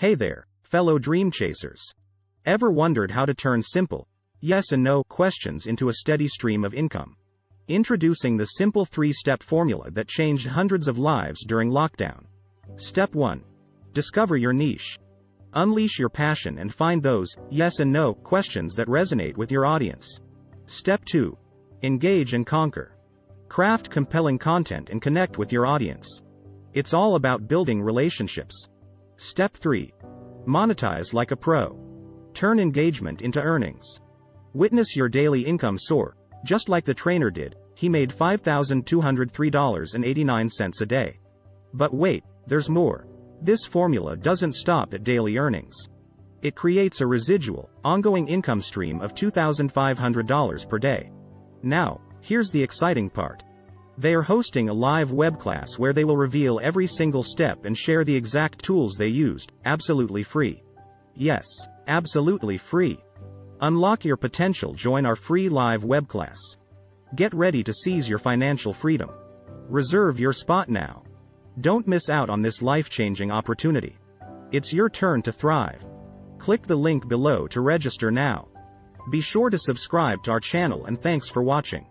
Hey there, fellow dream chasers. Ever wondered how to turn simple, yes and no questions into a steady stream of income? Introducing the simple 3-step formula that changed hundreds of lives during lockdown. Step 1. Discover your niche. Unleash your passion and find those yes and no questions that resonate with your audience. Step 2. Engage and conquer. Craft compelling content and connect with your audience. It's all about building relationships. Step 3. Monetize like a pro. Turn engagement into earnings. Witness your daily income soar, just like the trainer did. He made $5,203.89 a day. But wait, there's more. This formula doesn't stop at daily earnings. It creates a residual, ongoing income stream of $2,500 per day. Now, here's the exciting part. They are hosting a live web class where they will reveal every single step and share the exact tools they used, absolutely free. Yes, absolutely free. Unlock your potential. Join our free live web class. Get ready to seize your financial freedom. Reserve your spot now. Don't miss out on this life-changing opportunity. It's your turn to thrive. Click the link below to register now. Be sure to subscribe to our channel and thanks for watching.